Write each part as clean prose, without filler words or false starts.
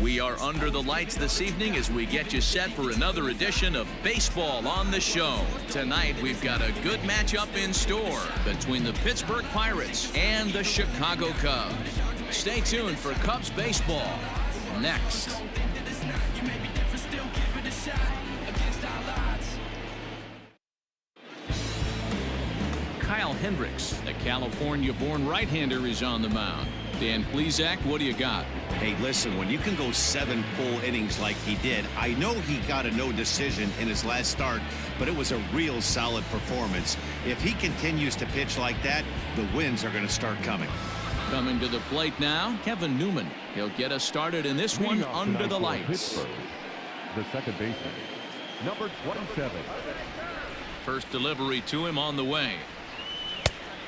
We are under the lights this evening as we get you set for another edition of Baseball on the Show. Tonight, we've got a good matchup in store between the Pittsburgh Pirates and the Chicago Cubs. Stay tuned for Cubs baseball next. Kyle Hendricks, a California-born right-hander, is on the mound. Dan Plesac, what do you got? Hey, listen, when you can go 7 full innings like he did, I know he got a no decision in his last start, but it was a real solid performance. If he continues to pitch like that, the wins are going to start coming. Coming to the plate now, Kevin Newman. He'll get us started in this one under the lights. The second baseman, number 27. First delivery to him on the way.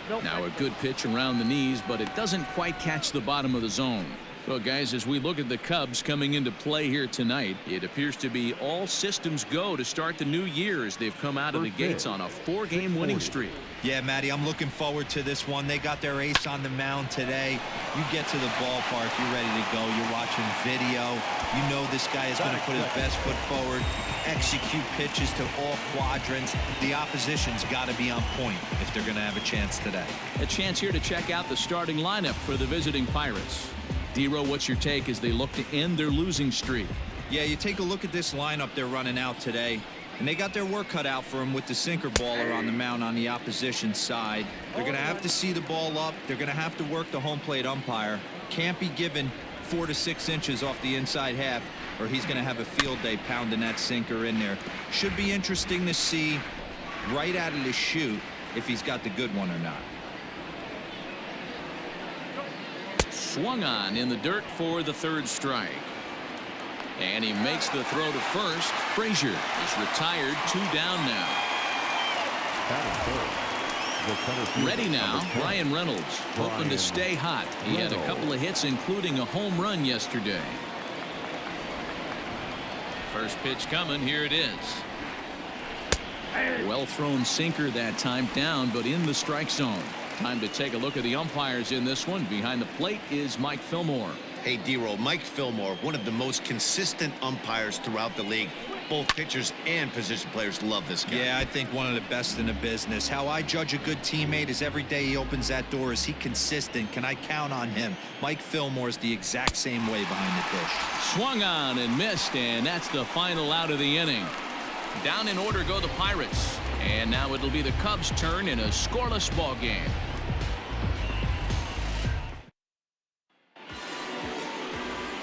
Now a good pitch around the knees, but it doesn't quite catch the bottom of the zone. Well, guys, as we look at the Cubs coming into play here tonight, it appears to be all systems go to start the new year as they've come out of the gates on a 4-game winning streak. Yeah, Matty, I'm looking forward to this one. They got their ace on the mound today. You get to the ballpark, you're ready to go. You're watching video. You know this guy is going to put his best foot forward, execute pitches to all quadrants. The opposition's got to be on point if they're going to have a chance today. A chance here to check out the starting lineup for the visiting Pirates. D-Row, what's your take as they look to end their losing streak? Yeah, you take a look at this lineup they're running out today, and they got their work cut out for them with the sinker baller on the mound on the opposition side. They're going to have to see the ball up. They're going to have to work the home plate umpire. Can't be given 4 to 6 inches off the inside half, or he's going to have a field day pounding that sinker in there. Should be interesting to see right out of the chute if he's got the good one or not. Swung on in the dirt for the third strike. And he makes the throw to first. Frazier is retired, 2 down now. Ready now, Ryan Reynolds, hoping to stay hot. He had a couple of hits, including a home run yesterday. First pitch coming, here it is. Well thrown sinker that time, down, but in the strike zone. Time to take a look at the umpires in this one. Behind the plate is Mike Fillmore. Hey, D-Roll, Mike Fillmore, one of the most consistent umpires throughout the league. Both pitchers and position players love this guy. Yeah, I think one of the best in the business. How I judge a good teammate is every day he opens that door. Is he consistent? Can I count on him? Mike Fillmore is the exact same way behind the dish. Swung on and missed, and that's the final out of the inning. Down in order go the Pirates. And now it'll be the Cubs' turn in a scoreless ball game.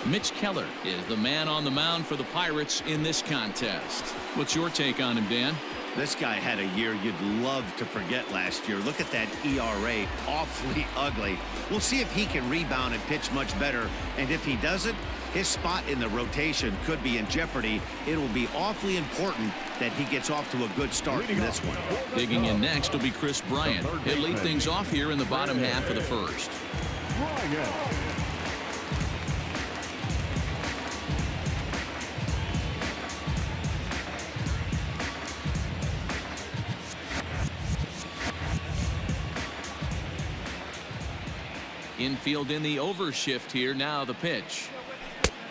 Mitch Keller is the man on the mound for the Pirates in this contest. What's your take on him, Dan? This guy had a year you'd love to forget last year. Look at that ERA, awfully ugly. We'll see if he can rebound and pitch much better. And if he doesn't, his spot in the rotation could be in jeopardy. It will be awfully important that he gets off to a good start in this one. Digging in next will be Chris Bryant. He'll lead things off here in the bottom half of the first. Infield in the overshift here. Now the pitch.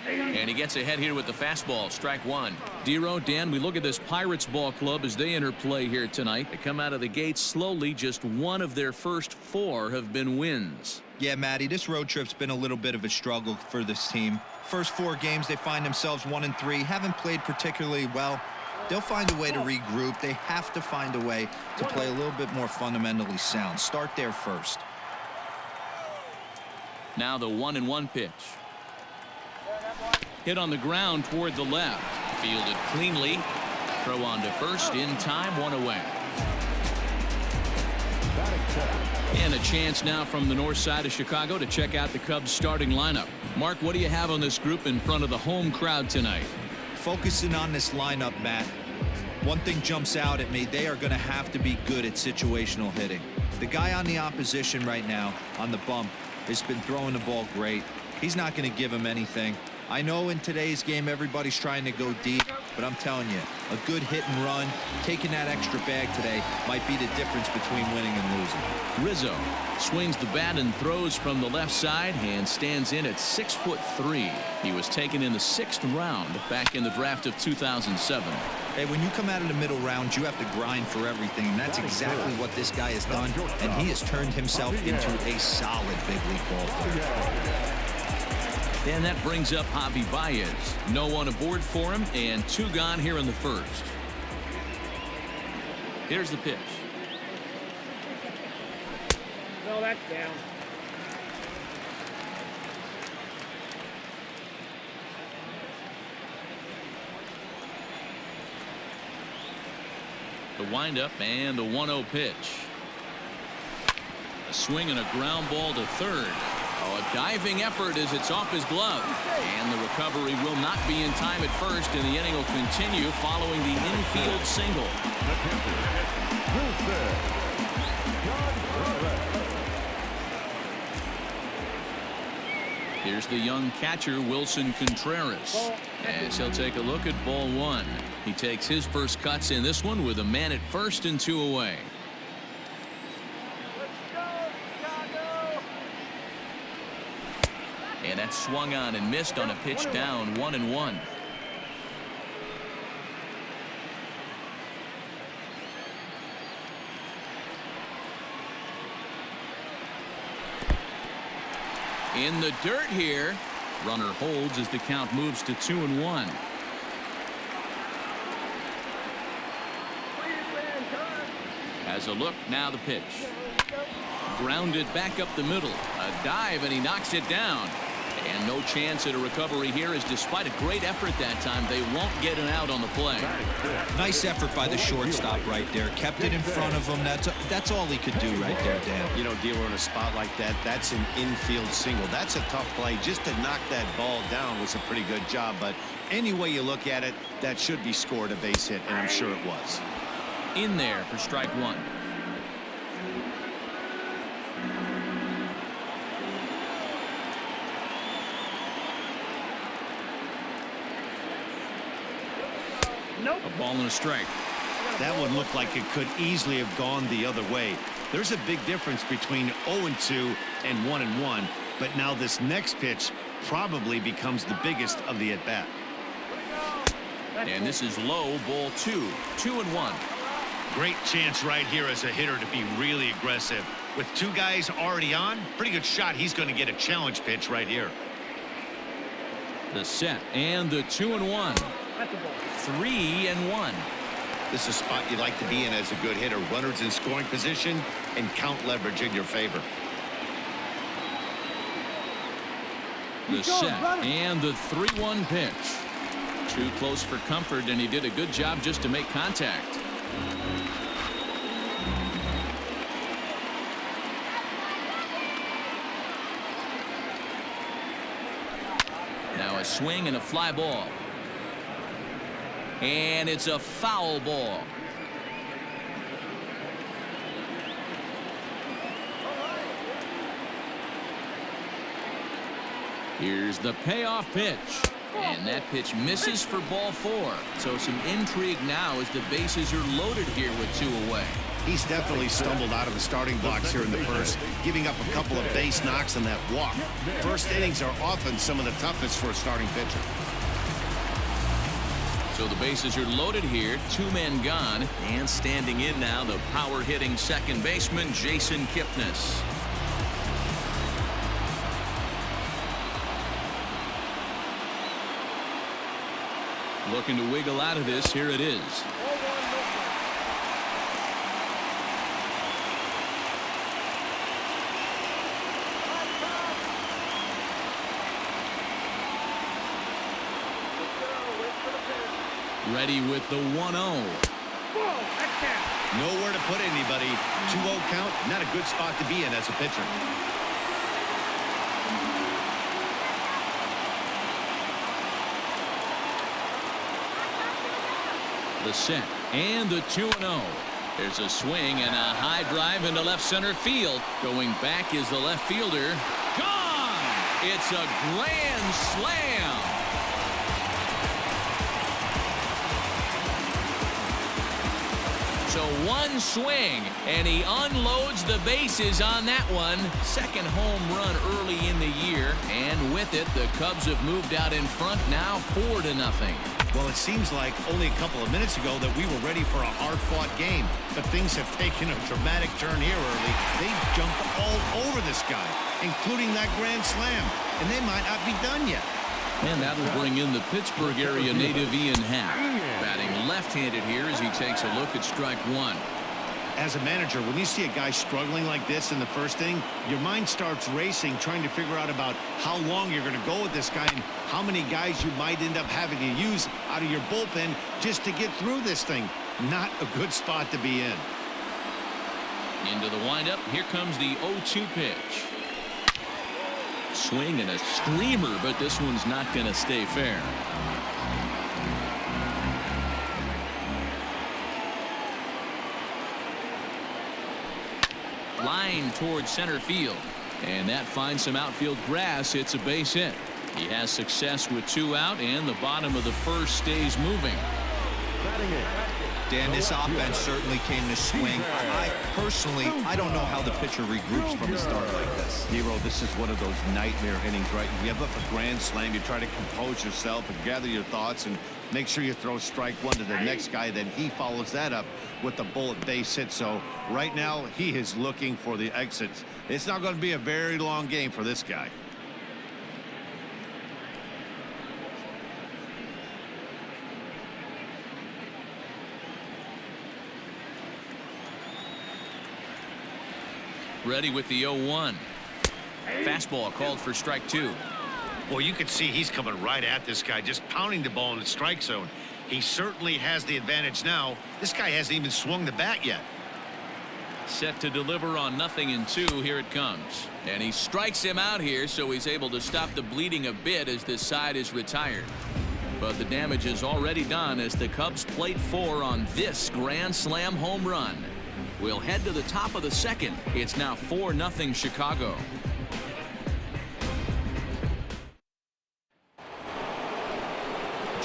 And he gets ahead here with the fastball. Strike 1. D-Row, Dan, we look at this Pirates ball club as they enter play here tonight. They come out of the gates slowly. Just one of their first 4 have been wins. Yeah, Matty, this road trip's been a little bit of a struggle for this team. First 4 games, they find themselves 1-3. Haven't played particularly well. They'll find a way to regroup. They have to find a way to play a little bit more fundamentally sound. Start there first. Now the 1-1 pitch. Hit on the ground toward the left. Fielded cleanly. Throw on to first in time, 1 away. And a chance now from the north side of Chicago to check out the Cubs starting lineup. Mark, what do you have on this group in front of the home crowd tonight? Focusing on this lineup, Matt. One thing jumps out at me. They are going to have to be good at situational hitting. The guy on the opposition right now on the bump has been throwing the ball great. He's not going to give him anything. I know in today's game everybody's trying to go deep. but I'm telling you, a good hit and run, taking that extra bag today might be the difference between winning and losing. Rizzo swings the bat and throws from the left side and stands in at 6'3". He was taken in the 6th round back in the draft of 2007. Hey, when you come out of the middle round, you have to grind for everything, and that's exactly what this guy has done, and he has turned himself into a solid big league ball player. And that brings up Javi Baez. No one aboard for him, and 2 gone here in the 1st. Here's the pitch. No, that's down. The windup and the 1-0 pitch. A swing and a ground ball to third. Oh, a diving effort as it's off his glove. And the recovery will not be in time at first, and the inning will continue following the infield single. Here's the young catcher, Wilson Contreras, as he'll take a look at ball 1. He takes his first cuts in this one with a man at first and 2 away. And that swung on and missed on a pitch down, 1-1. In the dirt here. Runner holds as the count moves to 2-1. Has a look, now the pitch. Grounded back up the middle. A dive, and he knocks it down. And no chance at a recovery here, as despite a great effort that time, they won't get an out on the play. Nice effort by the shortstop right there. Kept it in front of him. That's all he could do right there, Dan. You know, dealer in a spot like that, that's an infield single. That's a tough play. Just to knock that ball down was a pretty good job. But any way you look at it, that should be scored a base hit, and I'm sure it was. In there for strike 1. Nope. A ball and a strike. That one looked like it could easily have gone the other way. There's a big difference between 0-2 and 1-1, but now this next pitch probably becomes the biggest of the at-bat. And this is low, ball 2, 2-1. Great chance right here as a hitter to be really aggressive. With 2 guys already on, pretty good shot he's going to get a challenge pitch right here. The set and the 2-1. 3-1. This is a spot you like to be in as a good hitter. Runners in scoring position and count leverage in your favor. The set and the 3-1 pitch. Too close for comfort, and he did a good job just to make contact. Now a swing and a fly ball. And it's a foul ball. Here's the payoff pitch. And that pitch misses for ball 4. So some intrigue now as the bases are loaded here with 2 away. He's definitely stumbled out of the starting blocks here in the first, giving up a couple of base knocks and that walk. First innings are often some of the toughest for a starting pitcher. So the bases are loaded here, 2 men gone, and standing in now the power-hitting second baseman, Jason Kipnis. Looking to wiggle out of this, here it is. Ready with the 1-0. Nowhere to put anybody. 2-0 count, not a good spot to be in as a pitcher. The set and the 2-0. There's a swing and a high drive into left center field. Going back is the left fielder. Gone! It's a grand slam. So one swing, and he unloads the bases on that one. Second home run early in the year, and with it, the Cubs have moved out in front now 4-0. Well, it seems like only a couple of minutes ago that we were ready for a hard-fought game, but things have taken a dramatic turn here early. They jumped all over this guy, including that grand slam, and they might not be done yet. And that'll bring in the Pittsburgh area native Ian Happ, batting left-handed here as he takes a look at strike one. As a manager, when you see a guy struggling like this in the first inning, your mind starts racing, trying to figure out about how long you're going to go with this guy and how many guys you might end up having to use out of your bullpen just to get through this thing. Not a good spot to be in. Into the windup. Here comes the 0-2 pitch. Swing and a screamer, but this one's not going to stay fair. Line towards center field, and that finds some outfield grass. It's a base hit. He has success with 2 out, and the bottom of the first stays moving. Dan, this offense certainly came to swing. I don't know how the pitcher regroups from a start like this. Nero, this is one of those nightmare innings, right? You give up a grand slam, you try to compose yourself and gather your thoughts and make sure you throw strike one to the next guy. Then he follows that up with the bullet base hit. So right now he is looking for the exits. It's not going to be a very long game for this guy. Ready with the 0-1. Fastball called for strike 2. Well, you can see he's coming right at this guy, just pounding the ball in the strike zone. He certainly has the advantage now. This guy hasn't even swung the bat yet. Set to deliver on 0-2. Here it comes. And he strikes him out here, so he's able to stop the bleeding a bit as this side is retired. But the damage is already done as the Cubs plate 4 on this grand slam home run. We'll head to the top of the second. It's now 4-0 Chicago.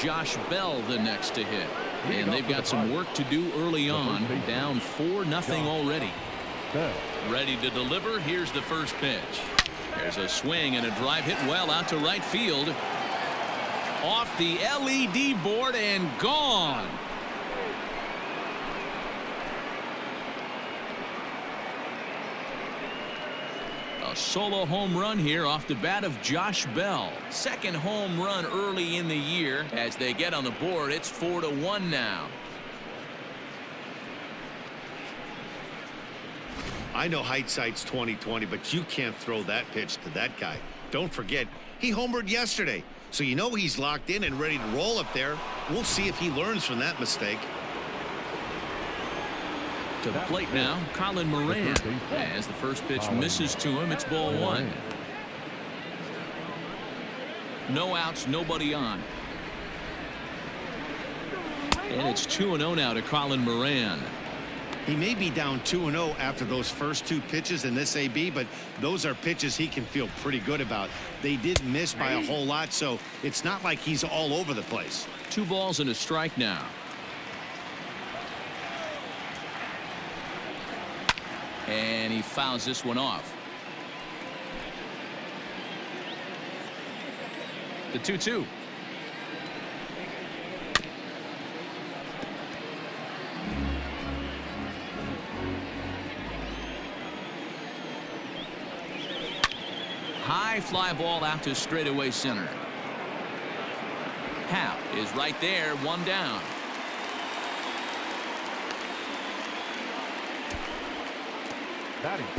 Josh Bell the next to hit. And they've got some work to do early on. Down 4-0 already. Ready to deliver. Here's the first pitch. There's a swing and a drive hit well out to right field. Off the LED board and gone. A solo home run here off the bat of Josh Bell. Second home run early in the year. As they get on the board, it's 4-1 now. I know hindsight's 20/20, but you can't throw that pitch to that guy. Don't forget, he homered yesterday, so you know he's locked in and ready to roll up there. We'll see if he learns from that mistake. To the plate now, Colin Moran. As the first pitch misses to him, it's ball 1. No outs, nobody on. And it's 2-0 now to Colin Moran. He may be down 2-0 after those first 2 pitches in this AB, but those are pitches he can feel pretty good about. They did miss by a whole lot, so it's not like he's all over the place. 2 balls and a strike now. And he fouls this one off. The 2-2. High fly ball out to straightaway center. Happ is right there, 1 down.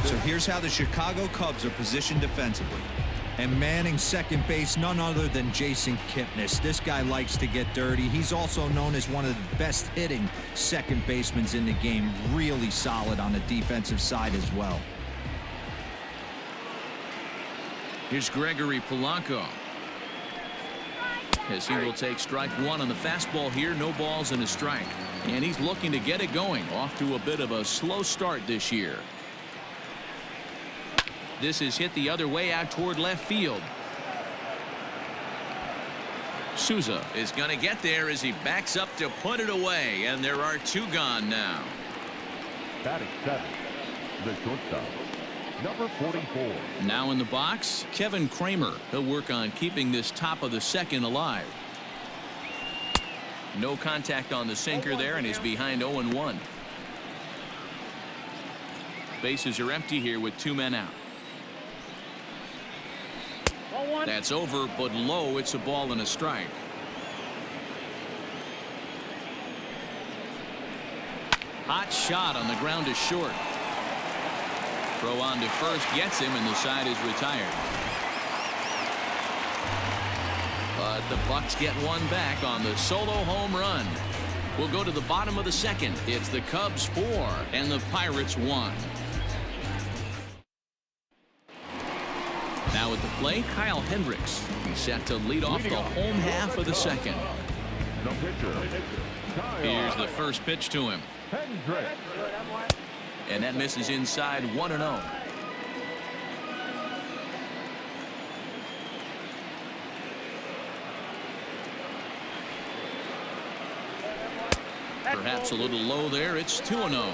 So here's how the Chicago Cubs are positioned defensively. And manning second base, none other than Jason Kipnis. This guy likes to get dirty. He's also known as one of the best hitting second basemen in the game. Really solid on the defensive side as well. Here's Gregory Polanco. As he will take strike 1 on the fastball here. No balls and a strike. And he's looking to get it going. Off to a bit of a slow start this year. This is hit the other way out toward left field. Souza is going to get there as he backs up to put it away, and there are 2 gone now. Batting 7, the shortstop, number 44. Now in the box, Kevin Kramer. He'll work on keeping this top of the second alive. No contact on the sinker there, and he's behind 0-1. Bases are empty here with 2 men out. That's over, but low. It's a ball and a strike. Hot shot on the ground is short. Throw on to first gets him, and the side is retired. But the Bucks get one back on the solo home run. We'll go to the bottom of the second. It's the Cubs 4 and the Pirates 1. Now at the plate, Kyle Hendricks. He's set to lead off the home half of the second. The pitcher, Here's the first pitch to him. Hendricks. And that misses inside 1-0. Perhaps a little low there. It's 2-0.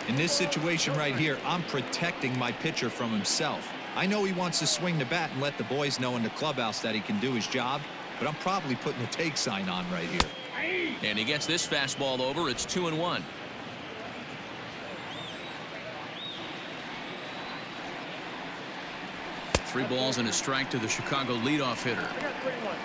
In this situation right here, I'm protecting my pitcher from himself. I know he wants to swing the bat and let the boys know in the clubhouse that he can do his job, but I'm probably putting a take sign on right here. And he gets this fastball over. It's 2-1. Three balls and a strike to the Chicago leadoff hitter.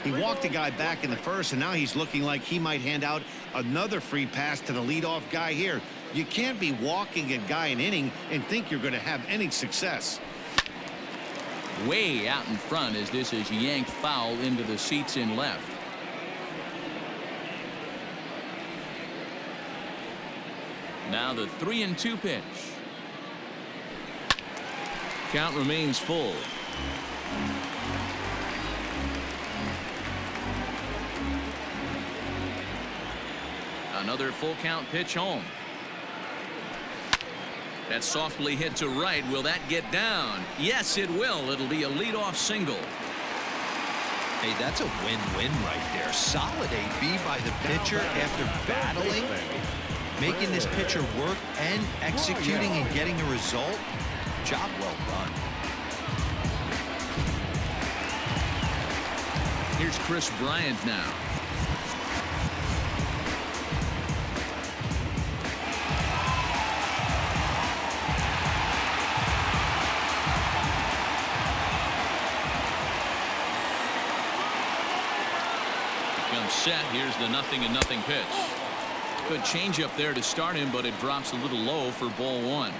He walked a guy back in the first, and now he's looking like he might hand out another free pass to the leadoff guy here. You can't be walking a guy an inning and think you're going to have any success. Way out in front as this is yanked foul into the seats in left. Now the 3-2 pitch. Count remains full. Another full count pitch home. That's softly hit to right. Will that get down? Yes, it will. It'll be a leadoff single. Hey, that's a win-win right there. Solid AB by the pitcher after battling, making this pitcher work and executing and getting a result. Job well done. Here's Chris Bryant now. Comes set. Here's the 0-0 pitch. Good changeup there to start him, but it drops a little low for ball 1.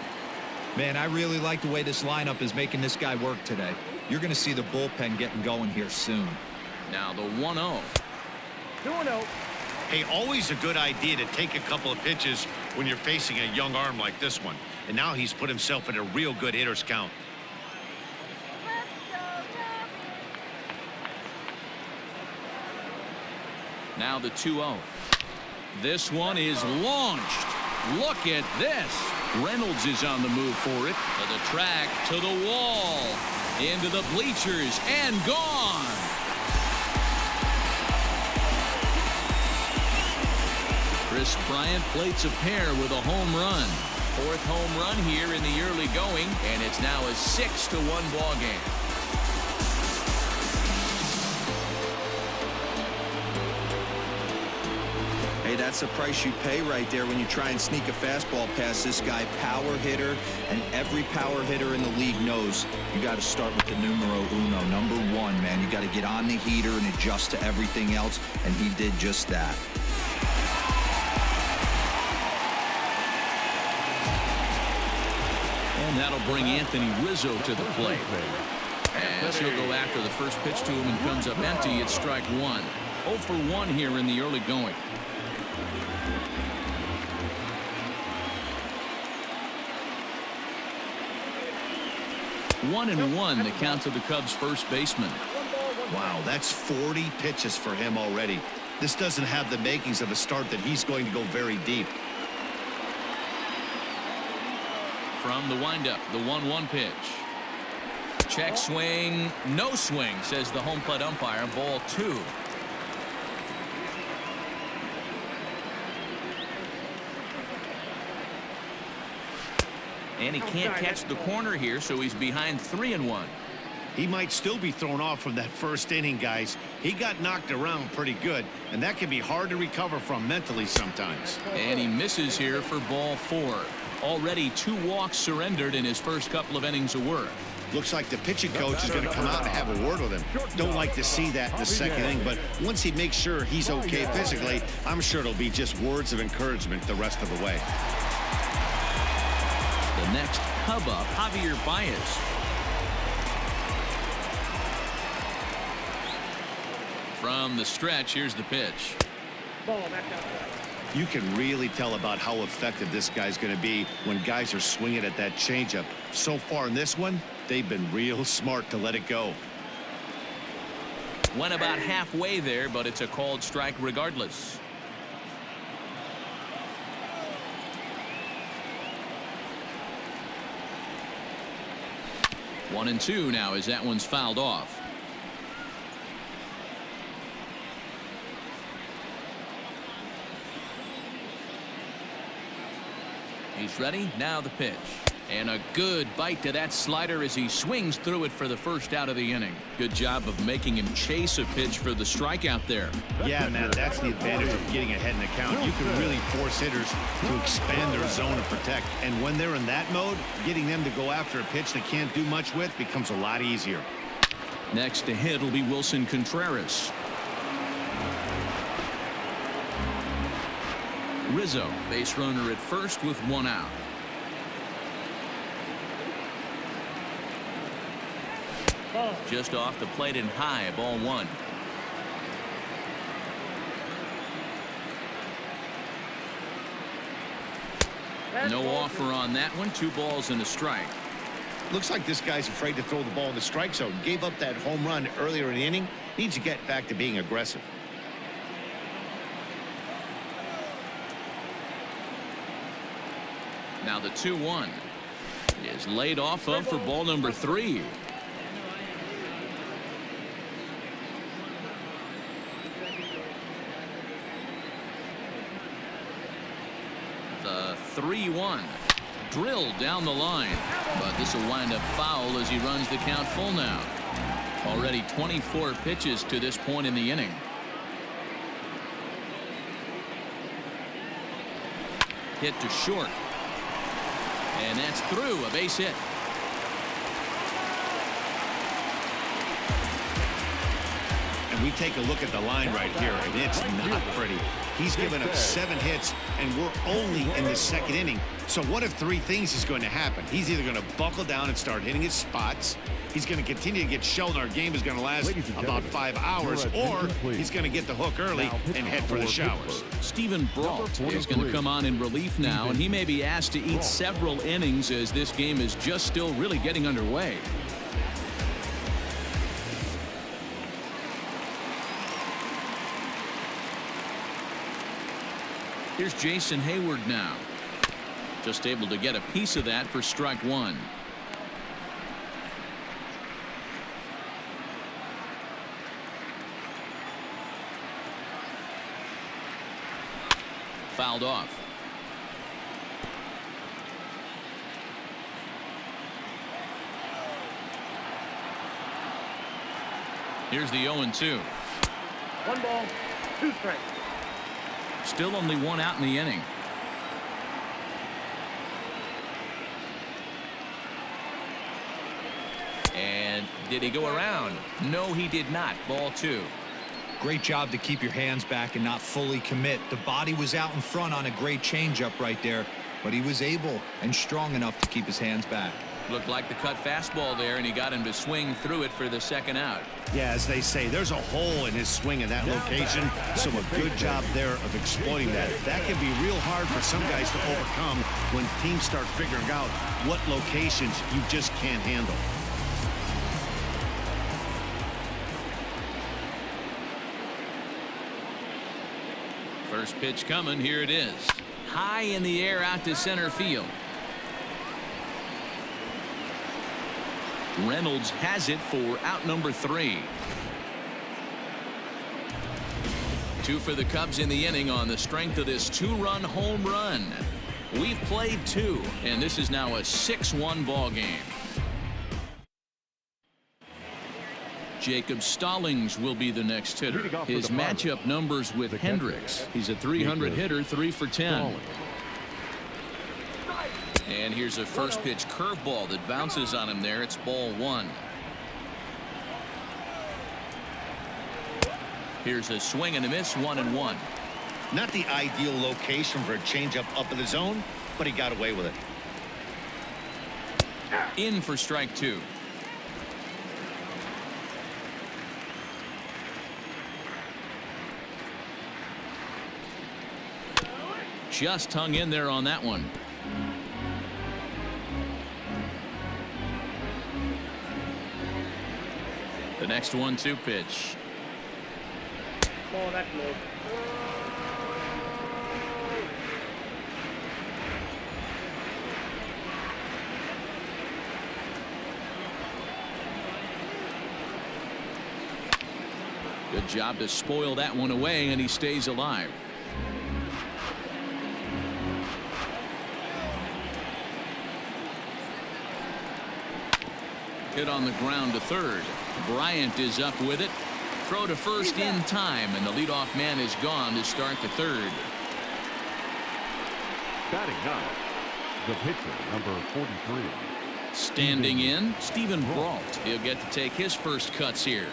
Man, I really like the way this lineup is making this guy work today. You're going to see the bullpen getting going here soon. Now the 1-0. 2-0. Hey, always a good idea to take a couple of pitches when you're facing a young arm like this one. And now he's put himself in a real good hitter's count. Now the 2-0. This one is launched. Look at this. Reynolds is on the move for it. To the track, to the wall, into the bleachers, and gone. Chris Bryant plates a pair with a home run. Fourth home run here in the early going, and it's now a 6-1 ball game. Hey, that's the price you pay right there when you try and sneak a fastball past this guy. Power hitter, and every power hitter in the league knows you got to start with the numero uno, number 1, man. You got to get on the heater and adjust to everything else, and he did just that. And that'll bring Anthony Rizzo to the plate. As he'll go after the first pitch to him and comes up empty. It's strike 1. 0 for 1 here in the early going. One and one, the count to the Cubs' first baseman. Wow, that's 40 pitches for him already. This doesn't have the makings of a start that he's going to go very deep. From the windup, the 1-1 pitch. Check swing, no swing, says the home plate umpire. Ball 2. And he can't catch the corner here, so he's behind 3-1. He might still be thrown off from that first inning, guys. He got knocked around pretty good, and that can be hard to recover from mentally sometimes. And he misses here for ball 4. Already 2 walks surrendered in his first couple of innings of work. Looks like the pitching coach is going to come out and have a word with him. Don't like to see that in the second inning, but once he makes sure he's okay physically, I'm sure it'll be just words of encouragement the rest of the way. The next Cub up, Javier Baez. From the stretch, here's the pitch. Ball back outside. You can really tell about how effective this guy's going to be when guys are swinging at that changeup. So far in this one, they've been real smart to let it go. Went about halfway there, but it's a called strike regardless. One and two now as that one's fouled off. He's ready. Now the pitch. And a good bite to that slider as he swings through it for the first out of the inning. Good job of making him chase a pitch for the strikeout there. Yeah, man, that's the advantage of getting ahead in the count. You can really force hitters to expand their zone and protect. And when they're in that mode, getting them to go after a pitch they can't do much with becomes a lot easier. Next to hit will be Wilson Contreras. Rizzo, base runner at first with 1 out. Just off the plate and high, ball 1. No offer on that one. 2 balls and a strike. Looks like this guy's afraid to throw the ball in the strike zone. Gave up that home run earlier in the inning. Needs to get back to being aggressive. Now the 2-1 is laid off of for ball number 3. The 3-1 drilled down the line, but this will wind up foul as he runs the count full now. Already 24 pitches to this point in the inning. Hit to short. And that's through, a base hit. And we take a look at the line right here, and it's not pretty. He's given up 7 hits, and we're only in the second inning. So what if 3 things is going to happen? He's either going to buckle down and start hitting his spots, he's going to continue to get shown our game is going to last about 5 hours, or he's going to get the hook early and head for the showers. Stephen Brault is going to come on in relief now, and he may be asked to eat several innings as this game is just still really getting underway. Here's Jason Hayward now. Just able to get a piece of that for strike 1. Fouled off. Here's the 0-2. 1 ball, 2 strikes. Still only 1 out in the inning. And did he go around? No, he did not. Ball 2. Great job to keep your hands back and not fully commit. The body was out in front on a great changeup right there, but he was able and strong enough to keep his hands back. Looked like the cut fastball there, and he got him to swing through it for the second out. Yeah, as they say, there's a hole in his swing in that location, so a good job there of exploiting that. That can be real hard for some guys to overcome when teams start figuring out what locations you just can't handle. First pitch coming. Here it is. High in the air out to center field. Reynolds has it for out number 3. 2 for the Cubs in the inning on the strength of this 2-run home run. We've played 2, and this is now a 6-1 ball game. Jacob Stallings will be the next hitter. His matchup numbers with Hendricks. He's a 300 hitter, 3 for 10. And here's a first pitch curveball that bounces on him there. It's ball 1. Here's a swing and a miss, 1-1. Not the ideal location for a changeup up in the zone, but he got away with it. In for strike 2. Just hung in there on that one. The next 1-2 pitch. Ball, that's low. Good job to spoil that one away, and he stays alive. Hit on the ground to third. Bryant is up with it. Throw to first in time, and the leadoff man is gone to start the third. Batting now, the pitcher, number 43. Standing in, Stephen Brault. He'll get to take his first cuts here.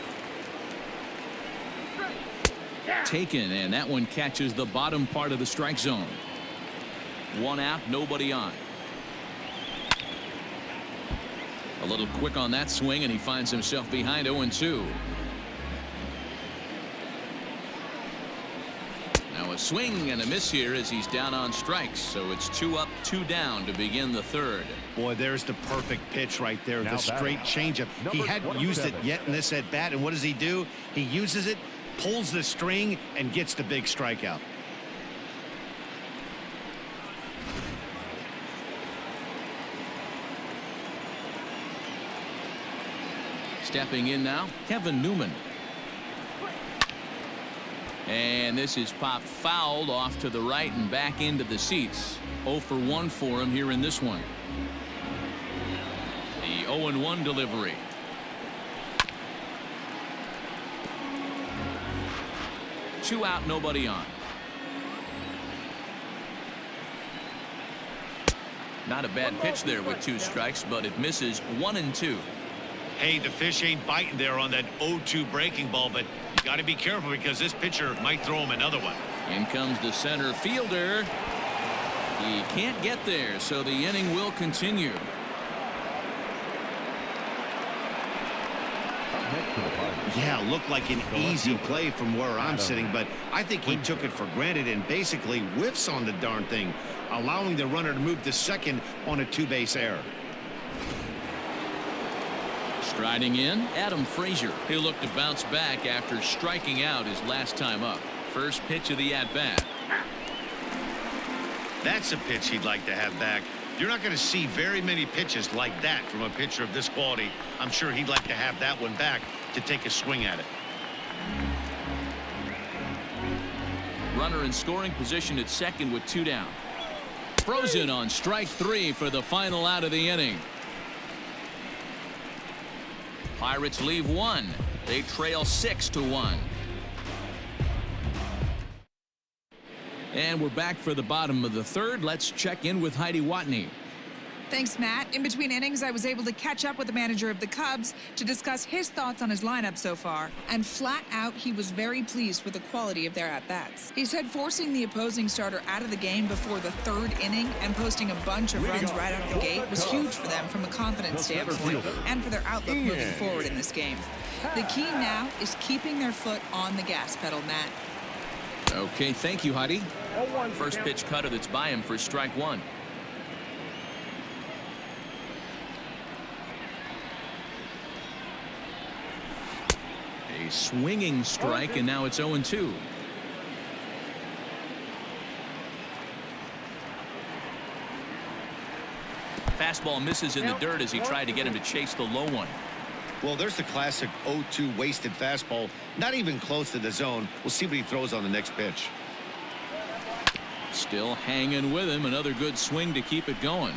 Taken, and that one catches the bottom part of the strike zone. 1 out, nobody on. A little quick on that swing, and he finds himself behind 0-2. Now a swing and a miss here as he's down on strikes. So it's 2 up, 2 down to begin the third. Boy, there's the perfect pitch right there. The straight changeup. He hadn't used it yet in this at bat, and what does he do? He uses it, pulls the string, and gets the big strikeout. Stepping in now, Kevin Newman. And this is popped fouled off to the right and back into the seats. 0 for 1 for him here in this one. The 0-1 delivery. Two out, nobody on. Not a bad pitch there with 2 strikes, but it misses. 1-2. Hey, the fish ain't biting there on that 0-2 breaking ball, but you got to be careful because this pitcher might throw him another one. In comes the center fielder. He can't get there, so the inning will continue. Yeah, looked like an easy play from where I'm sitting, but I think he took it for granted and basically whiffs on the darn thing, allowing the runner to move to second on a 2-base error. Striding in, Adam Frazier. He'll look to bounce back after striking out his last time up. First pitch of the at-bat. That's a pitch he'd like to have back. You're not going to see very many pitches like that from a pitcher of this quality. I'm sure he'd like to have that one back to take a swing at it. Runner in scoring position at second with 2 down. Frozen on strike 3 for the final out of the inning. Pirates leave 1. They trail 6-1. And we're back for the bottom of the third. Let's check in with Heidi Watney. Thanks, Matt. In between innings, I was able to catch up with the manager of the Cubs to discuss his thoughts on his lineup so far. And flat out, he was very pleased with the quality of their at-bats. He said forcing the opposing starter out of the game before the 3rd inning and posting a bunch of runs right out of the gate was huge for them from a confidence standpoint and for their outlook moving forward in this game. The key now is keeping their foot on the gas pedal, Matt. Okay, thank you, Heidi. First pitch cutter that's by him for strike 1. A swinging strike, and now it's 0-2. Fastball misses in the dirt as he tried to get him to chase the low one. Well, there's the classic 0-2 wasted fastball. Not even close to the zone. We'll see what he throws on the next pitch. Still hanging with him. Another good swing to keep it going.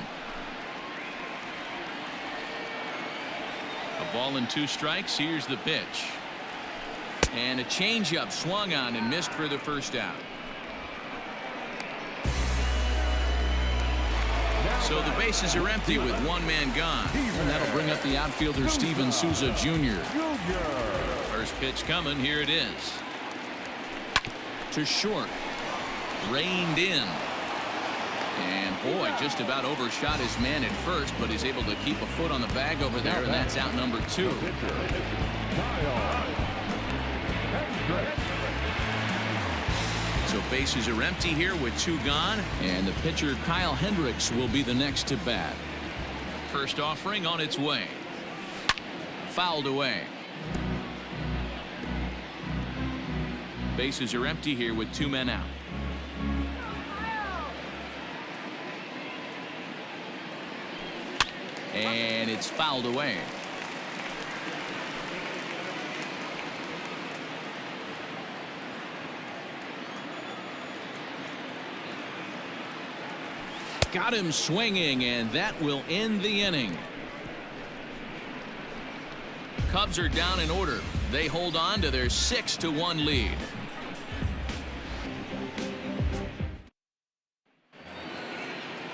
A ball and 2 strikes. Here's the pitch. And a changeup swung on and missed for the first out. So the bases are empty with 1 man gone. And that'll bring up the outfielder Steven Souza Jr. First pitch coming. Here it is. To short. Reined in. And boy, just about overshot his man at first, but he's able to keep a foot on the bag over there, and that's out number 2. So bases are empty here with 2 gone, and the pitcher Kyle Hendricks will be the next to bat. First offering on its way. Fouled away. Bases are empty here with 2 men out. And it's fouled away. Got him swinging, and that will end the inning. Cubs are down in order. They hold on to their 6-1 lead.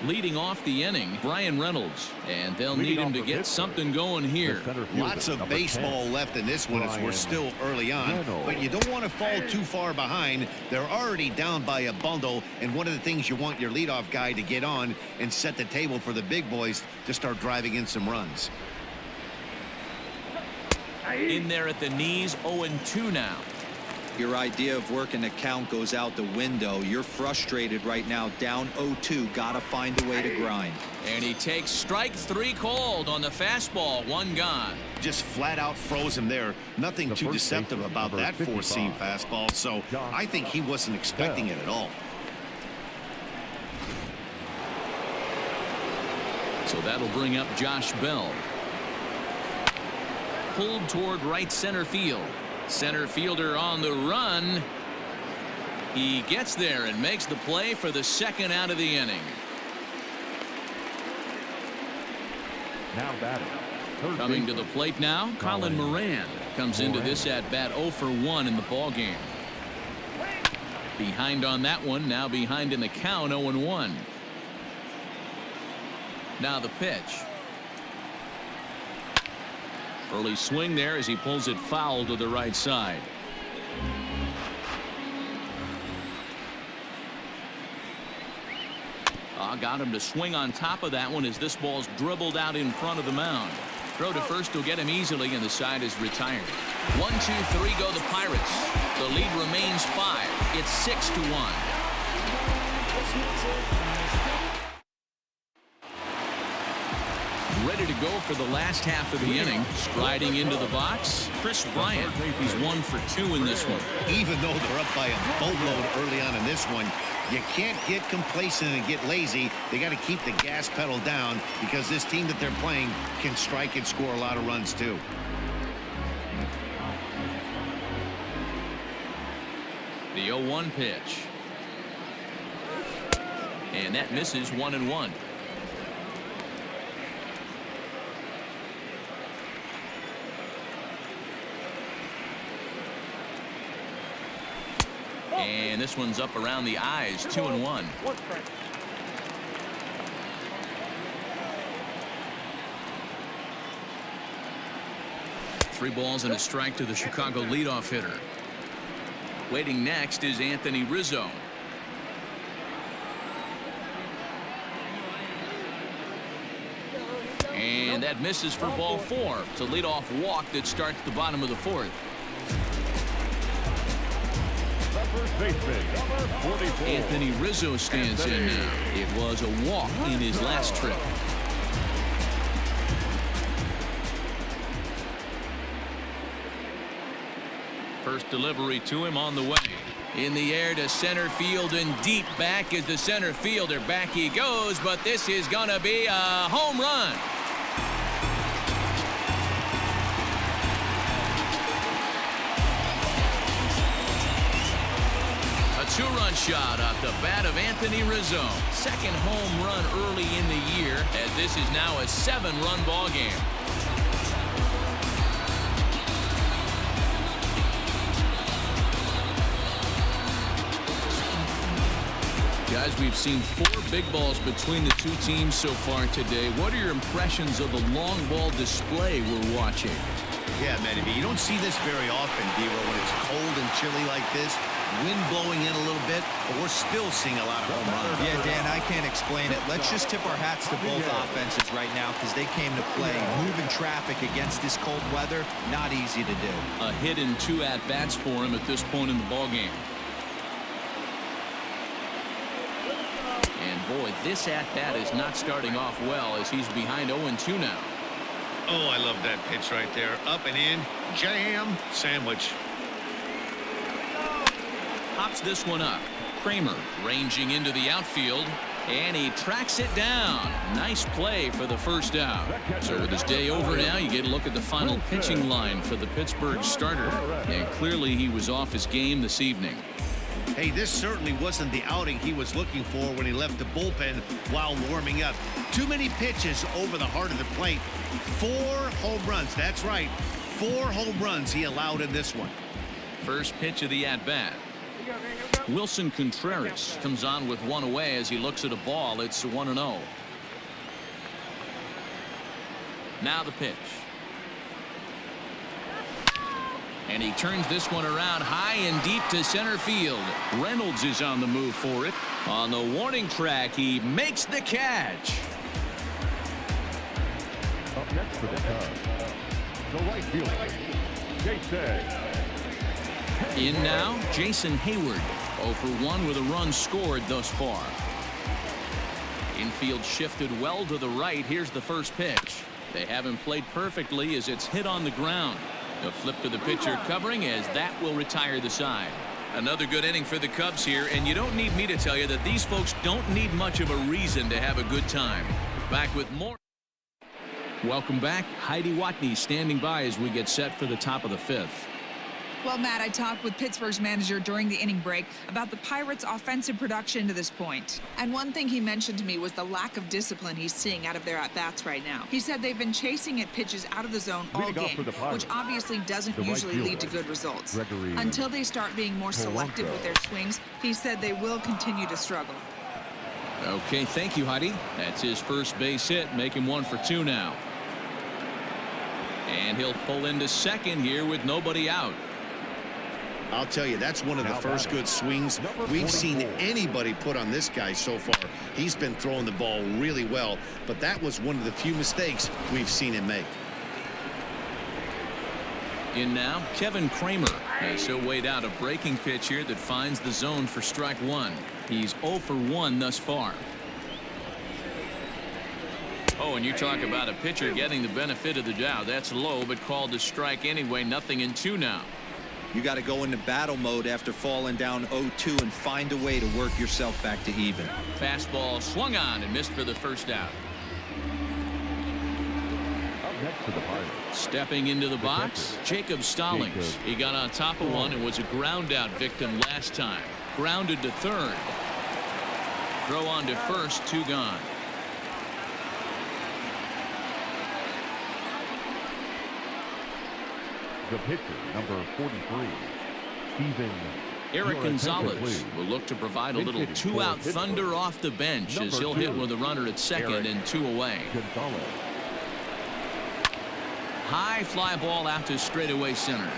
Leading off the inning, Brian Reynolds, and they'll need him to get something going here. Lots of baseball left in this one as we're still early on, but you don't want to fall too far behind. They're already down by a bundle, and one of the things you want your leadoff guy to get on and set the table for the big boys to start driving in some runs. In there at the knees, 0-2 now. Your idea of working the count goes out the window. You're frustrated right now, down 0-2. Gotta find a way to grind. And he takes strike 3 called on the fastball. 1 gone. Just flat out froze him there. Nothing too deceptive about that 4-seam fastball, so I think he wasn't expecting it at all. So that'll bring up Josh Bell. Pulled toward right center field. Center fielder on the run. He gets there and makes the play for the 2nd out of the inning. Now batting. Coming to the plate now, Colin Moran comes into this at bat 0 for 1 in the ball game. Behind on that one, now behind in the count, 0-1. Now the pitch. Early swing there as he pulls it foul to the right side. Got him to swing on top of that one as this ball's dribbled out in front of the mound. Throw to first will get him easily, and the side is retired. 1-2-3 go the Pirates. The lead remains 5. It's 6-1. Ready to go for the last half of the inning. Striding into the box, Chris Bryant. He's 1 for 2 in this one. Even though they're up by a boatload early on in this one, you can't get complacent and get lazy. They got to keep the gas pedal down because this team that they're playing can strike and score a lot of runs too. The 0-1 pitch. And that misses 1-1. And this one's up around the eyes, 2-1. 3 balls and a strike to the Chicago leadoff hitter. Waiting next is Anthony Rizzo. And that misses for ball 4. It's a leadoff walk that starts the bottom of the 4th. First baseman, number 44. Anthony Rizzo stands in now. It was a walk in his last trip. First delivery to him on the way. In the air to center field and deep back is the center fielder. Back he goes, but this is going to be a home run. two-run shot off the bat of Anthony Rizzo. Second home run early in the year, as this is now a 7-run ball game. Guys, we've seen 4 big balls between the two teams so far today. What are your impressions of the long ball display we're watching? Yeah, Matty B, you don't see this very often, D-Roll, when it's cold and chilly like this. Wind blowing in a little bit, but we're still seeing a lot of home runs. Yeah, Dan, I can't explain it. Let's just tip our hats to both offenses right now because they came to play. Moving traffic against this cold weather, not easy to do. A hit and 2 at-bats for him at this point in the ballgame. And boy, this at-bat is not starting off well as he's behind 0-2 now. Oh, I love that pitch right there. Up and in, jam, sandwich. Pops this one up. Kramer ranging into the outfield, and he tracks it down. Nice play for the first out. So with his day over now, you get a look at the final pitching line for the Pittsburgh starter. And clearly he was off his game this evening. Hey, this certainly wasn't the outing he was looking for when he left the bullpen while warming up. Too many pitches over the heart of the plate. 4 home runs. That's right. 4 home runs he allowed in this one. First pitch of the at-bat. Wilson Contreras comes on with 1 away as he looks at a ball. It's 1-0. Now the pitch. And he turns this one around high and deep to center field. Reynolds is on the move for it. On the warning track, he makes the catch. Up next for the Cubs, the right fielder, Jason. In now, Jason Hayward. 0 for 1 with a run scored thus far. Infield shifted well to the right. Here's the first pitch. They haven't played perfectly as it's hit on the ground. A flip to the pitcher covering as that will retire the side. Another good inning for the Cubs here, and you don't need me to tell you that these folks don't need much of a reason to have a good time. Back with more. Welcome back. Heidi Watney standing by as we get set for the top of the 5th. Well, Matt, I talked with Pittsburgh's manager during the inning break about the Pirates' offensive production to this point. And one thing he mentioned to me was the lack of discipline he's seeing out of their at-bats right now. He said they've been chasing at pitches out of the zone all game, which obviously doesn't usually lead to good results. Until they start being more selective with their swings, he said they will continue to struggle. Okay, thank you, Heidi. That's his first base hit, make him 1 for 2 now. And he'll pull into second here with nobody out. I'll tell you, that's one of the first good swings we've seen anybody put on this guy so far. He's been throwing the ball really well, but that was one of the few mistakes we've seen him make. In now, Kevin Kramer, as he'll wait out a breaking pitch here that finds the zone for strike 1. He's 0 for 1 thus far. Oh, and you talk about a pitcher getting the benefit of the doubt. That's low, but called to strike anyway. 0-2 now. You got to go into battle mode after falling down 0-2 and find a way to work yourself back to even. Fastball swung on and missed for the first out. Up next for the Pirates, Stepping into the box, Jacob Stallings. He got on top of one and was a ground out victim last time. Grounded to third. Throw on to first, 2 gone. the pitcher, number 43, Steven. Eric Gonzalez will look to provide a little 2-out thunder off the bench as he'll hit with a runner at second and 2 away. High fly ball out to straightaway center.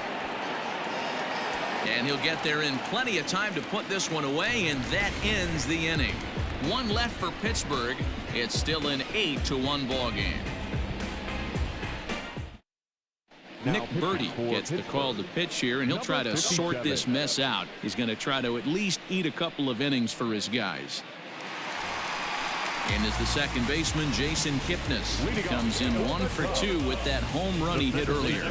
And he'll get there in plenty of time to put this one away, and that ends the inning. 1 left for Pittsburgh. It's still an 8-1 ball game. Nick Birdie gets the call to pitch here, and he'll try to sort this mess out. He's going to try to at least eat a couple of innings for his guys. And as the second baseman, Jason Kipnis comes in 1 for 2 with that home run he hit earlier.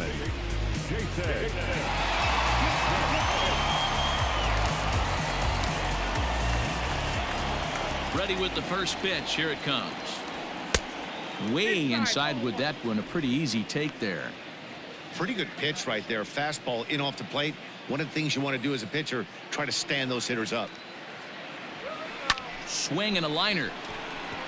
Ready with the first pitch. Here it comes. Way inside with that one. A pretty easy take there. Pretty good pitch right there. Fastball in off the plate. One of the things you want to do as a pitcher, try to stand those hitters up. Swing and a liner.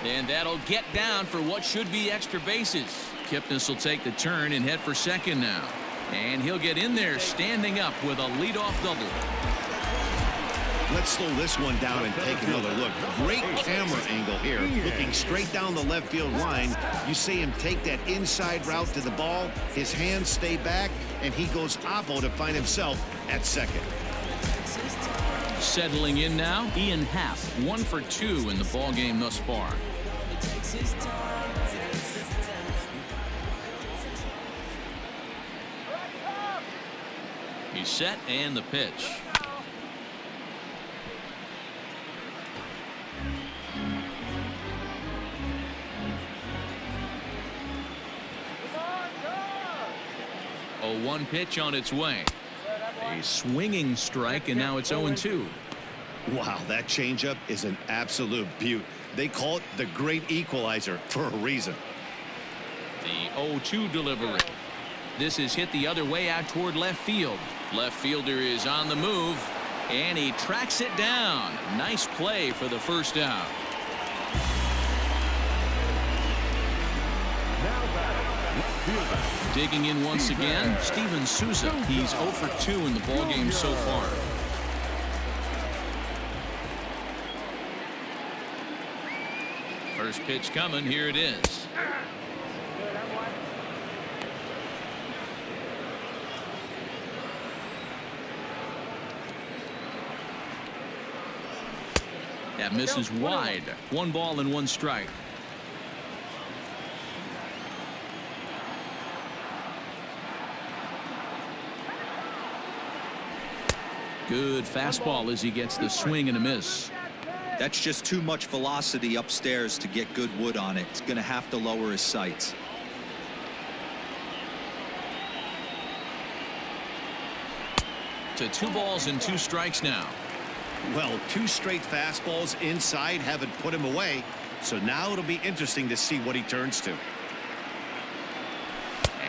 And that'll get down for what should be extra bases. Kipnis will take the turn and head for second now. And he'll get in there standing up with a leadoff double. Let's slow this one down and take another look. Great camera angle here. Looking straight down the left field line. You see him take that inside route to the ball. His hands stay back, and he goes oppo to find himself at second. Settling in now, Ian Happ, 1 for 2 in the ball game thus far. He's set and the pitch. A 1 pitch on its way. A swinging strike, and now it's 0-2. Wow, that changeup is an absolute beaut. They call it the great equalizer for a reason. The 0-2 delivery. This is hit the other way out toward left field. Left fielder is on the move, and he tracks it down. Nice play for the first out. Digging in once again, Steven Souza. He's 0 for 2 in the ballgame so far. First pitch coming. Here it is. That misses wide. 1 ball and 1 strike. Good fastball as he gets the swing and a miss. That's just too much velocity upstairs to get good wood on it. It's going to have to lower his sights. To 2 balls and 2 strikes now. Well, 2 straight fastballs inside haven't put him away. So now it'll be interesting to see what he turns to.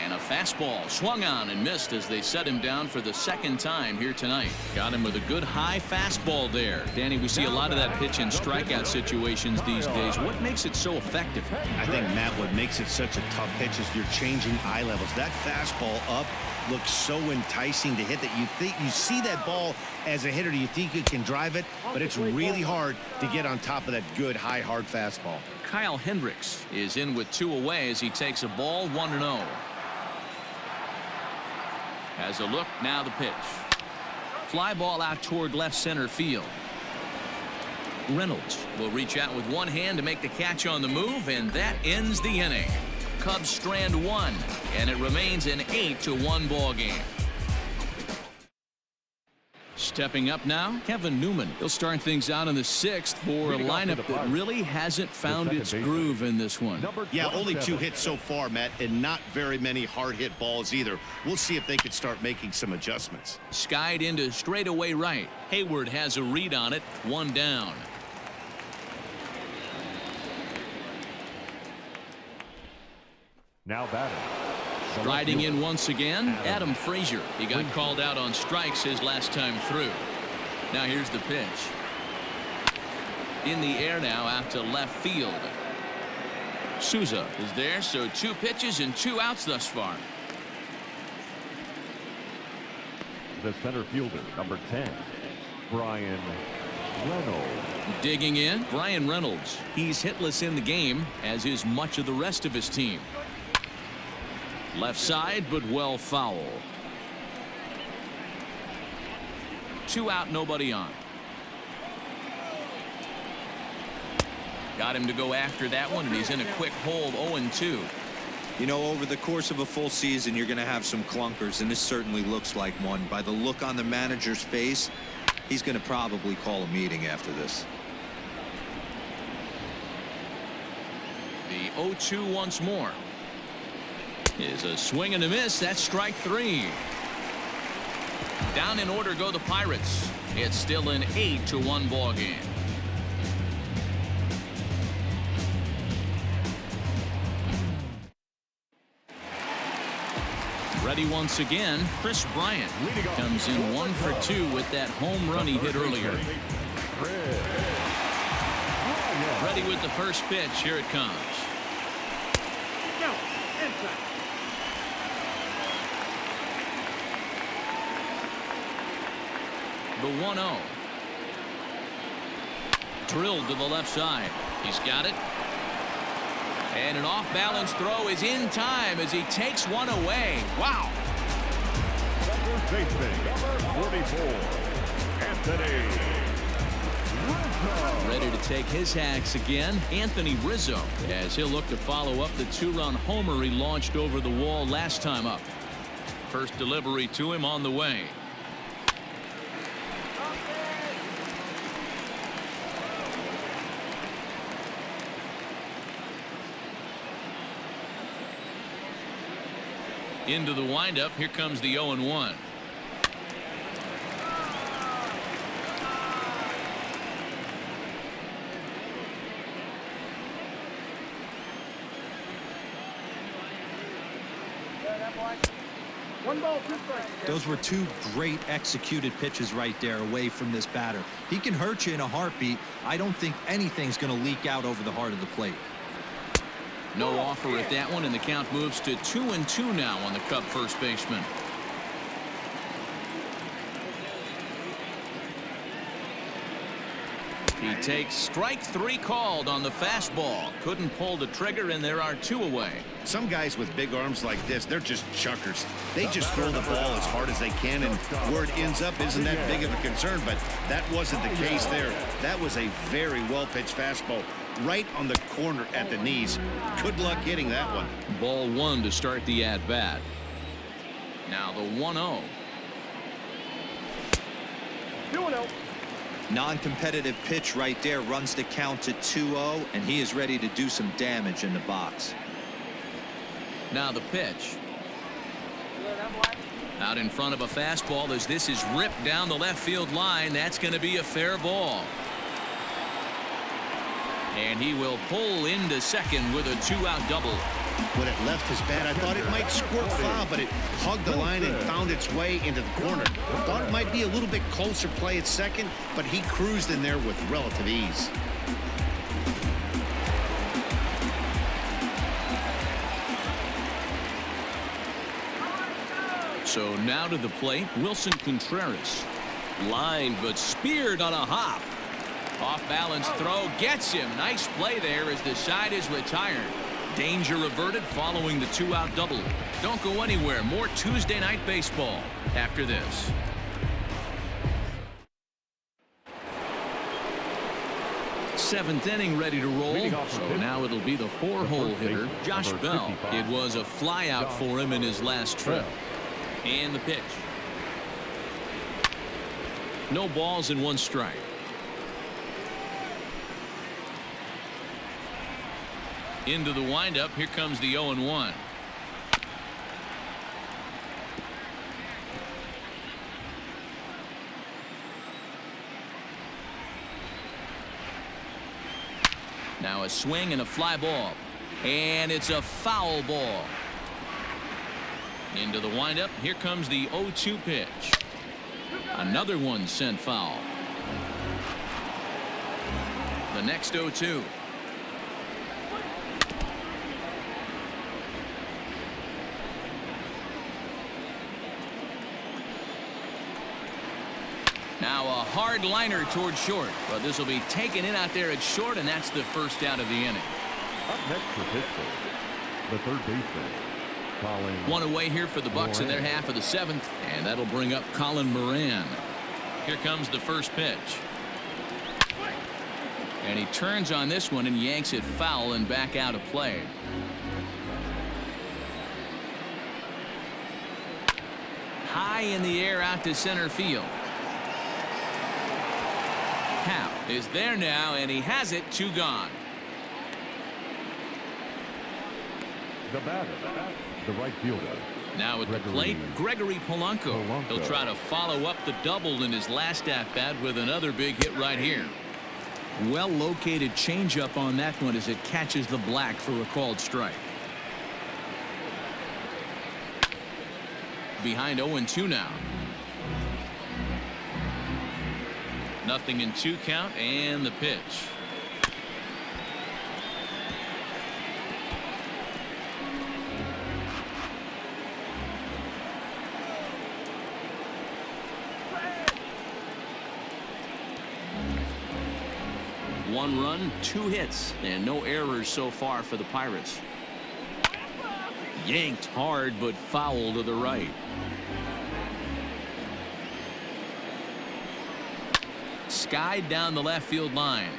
And a fastball swung on and missed as they set him down for the 2nd time here tonight. Got him with a good high fastball there. Danny, we see a lot of that pitch in strikeout situations these days. What makes it so effective? I think, Matt, what makes it such a tough pitch is you're changing eye levels. That fastball up looks so enticing to hit that you see that ball as a hitter. You think you can drive it, but it's really hard to get on top of that good high hard fastball. Kyle Hendricks is in with 2 away as he takes a ball 1-0. Has a look, now the pitch. Fly ball out toward left center field. Reynolds will reach out with one hand to make the catch on the move, and that ends the inning. Cubs strand 1, and it remains an 8-1 ball game. Stepping up now, Kevin Newman. He'll start things out in the 6th for a lineup that really hasn't found its groove in this one. Yeah, only 2 hits so far, Matt, and not very many hard hit balls either. We'll see if they can start making some adjustments. Skied into straightaway right. Hayward has a read on it, 1 down. Now batting. Riding in once again, Adam Frazier. He got called out on strikes his last time through. Now here's the pitch. In the air now out to left field. Souza is there, so 2 pitches and 2 outs thus far. The center fielder, number 10, Brian Reynolds. Digging in, Brian Reynolds. He's hitless in the game, as is much of the rest of his team. Left side, but well foul. 2 out, nobody on. Got him to go after that one, and he's in a quick hold, 0-2. You know, over the course of a full season, you're going to have some clunkers, and this certainly looks like one. By the look on the manager's face, he's going to probably call a meeting after this. The 0-2 once more. Is a swing and a miss. That's strike 3. Down in order go the Pirates. It's still an 8-1 ball game. Ready once again, Chris Bryant comes in 1 for 2 with that home run he hit earlier. Ready with the first pitch. Here it comes. No, inside. The 1-0. Drilled to the left side. He's got it. And an off-balance throw is in time as he takes one away. Wow. First baseman, number 44, Anthony Rizzo. Ready to take his hacks again, Anthony Rizzo, as he'll look to follow up the 2-run homer he launched over the wall last time up. First delivery to him on the way. Into the windup. Here comes the 0-1. One ball, 2 strikes. Those were 2 great executed pitches right there away from this batter. He can hurt you in a heartbeat. I don't think anything's going to leak out over the heart of the plate. No offer at that one, and the count moves to 2-2 now on the Cub first baseman. He takes strike 3 called on the fastball. Couldn't pull the trigger, and there are 2 away. Some guys with big arms like this, they're just chuckers. They just throw the ball as hard as they can, and where it ends up isn't that big of a concern, but that wasn't the case there. That was a very well-pitched fastball right on the corner at the knees. Good luck hitting that one. Ball 1 to start the at-bat. Now the 1-0. 2-0. Non-competitive pitch right there runs the count to 2-0, and he is ready to do some damage in the box. Now the pitch. Out in front of a fastball as this is ripped down the left field line. That's going to be a fair ball. And he will pull into second with a 2-out double. When it left his bat, I thought it might squirt foul, but it hugged the line and found its way into the corner. Thought it might be a little bit closer play at second, but he cruised in there with relative ease. So now to the plate, Wilson Contreras. Lined but speared on a hop. Off-balance throw gets him. Nice play there as the side is retired. Danger averted following the 2-out double. Don't go anywhere. More Tuesday night baseball after this. Seventh inning ready to roll. So now it'll be the 4-hole hitter, Josh Bell. It was a flyout for him in his last trip. And the pitch. No balls and 1 strike. Into the windup. Here comes the 0-1. Now a swing and a fly ball. And it's a foul ball. Into the windup. Here comes the 0-2 pitch. Another one sent foul. The next 0-2. Now a hard liner towards short, but this will be taken in out there at short, and that's the first out of the inning. Up next for Pittsburgh, the third baseman, Colin. One away here for the Bucks in their half of the 7th, and that'll bring up Colin Moran. Here comes the first pitch. And he turns on this one and yanks it foul and back out of play. High in the air out to center field. Hap is there now, and he has it. 2 gone. The batter, the right fielder. Now at the plate, Gregory Polanco. He'll try to follow up the double in his last at-bat with another big hit right here. Well-located changeup on that one as it catches the black for a called strike. behind 0-2 now. 0-2 count and the pitch. One run, 2 hits, and no errors so far for the Pirates. Yanked hard, but foul to the right. Skied down the left field line,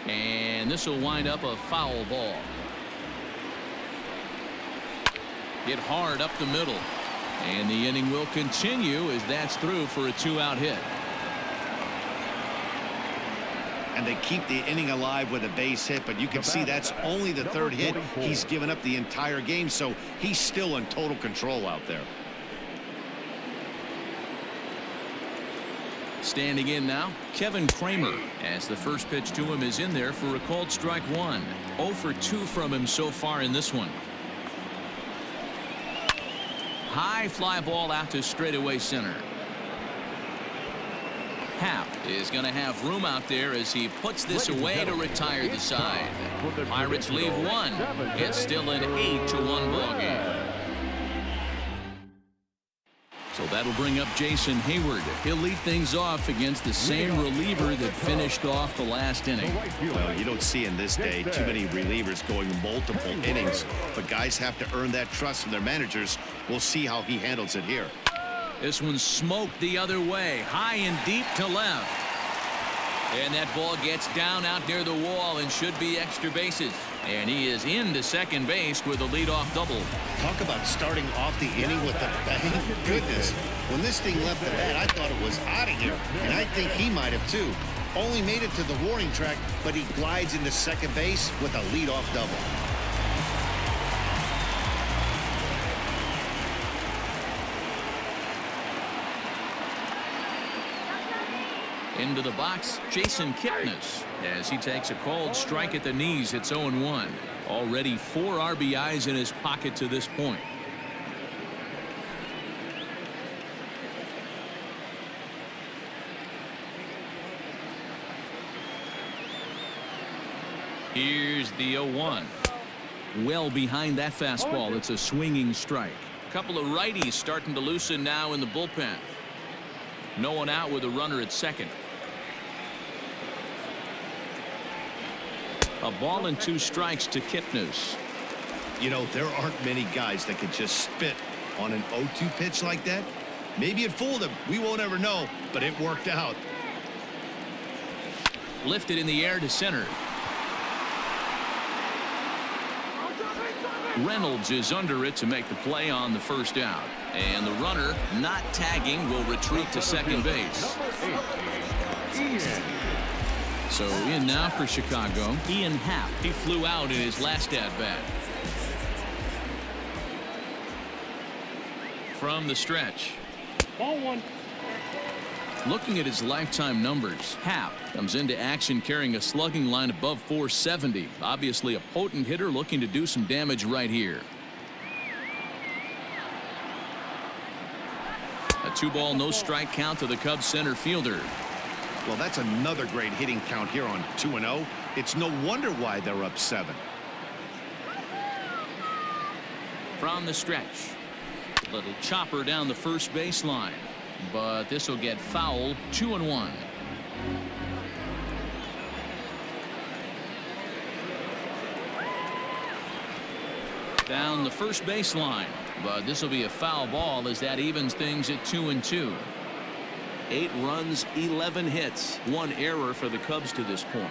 and this will wind up a foul ball. Hit hard up the middle, and the inning will continue as that's through for a 2-out hit. And they keep the inning alive with a base hit, but you can see that's only the 3rd hit he's given up the entire game, so he's still in total control out there. Standing in now, Kevin Kramer, as the first pitch to him is in there for a called strike 1. 0 for 2 from him so far in this one. High fly ball out to straightaway center. Happ is going to have room out there as he puts this away to retire the side. Pirates leave 1. It's still an 8-1 ball game. So that'll bring up Jason Hayward. He'll lead things off against the same reliever that finished off the last inning. Well, you don't see in this day too many relievers going multiple innings, but guys have to earn that trust from their managers. We'll see how he handles it here. This one's smoked the other way, high and deep to left. And that ball gets down out near the wall and should be extra bases. And he is into second base with a leadoff double. Talk about starting off the inning with a bang. Goodness, when this thing left the bat, I thought it was out of here. And I think he might have too. Only made it to the warning track, but he glides into second base with a leadoff double. Into the box, Jason Kipnis, as he takes a called strike at the knees. It's 0-1. Already 4 RBIs in his pocket to this point. Here's the 0-1. Well behind that fastball. It's a swinging strike. Couple of righties starting to loosen now in the bullpen. No one out with a runner at second. A ball and 2 strikes to Kipnis. You know, there aren't many guys that could just spit on an 0-2 pitch like that. Maybe it fooled him. We won't ever know, but it worked out. Lifted in the air to center. Reynolds is under it to make the play on the first out. And the runner, not tagging, will retreat to second base. So in now for Chicago, Ian Happ. He flew out in his last at-bat. From the stretch. Ball 1. Looking at his lifetime numbers, Happ comes into action carrying a slugging line above 470. Obviously a potent hitter looking to do some damage right here. A 2-ball, no strike count to the Cubs center fielder. Well, that's another great hitting count here on 2-0. It's no wonder why they're up 7. From the stretch. Little chopper down the first baseline. But this will get foul. 2-1. Down the first baseline. But this will be a foul ball as that evens things at 2-2. 8 runs, 11 hits, 1 error for the Cubs to this point.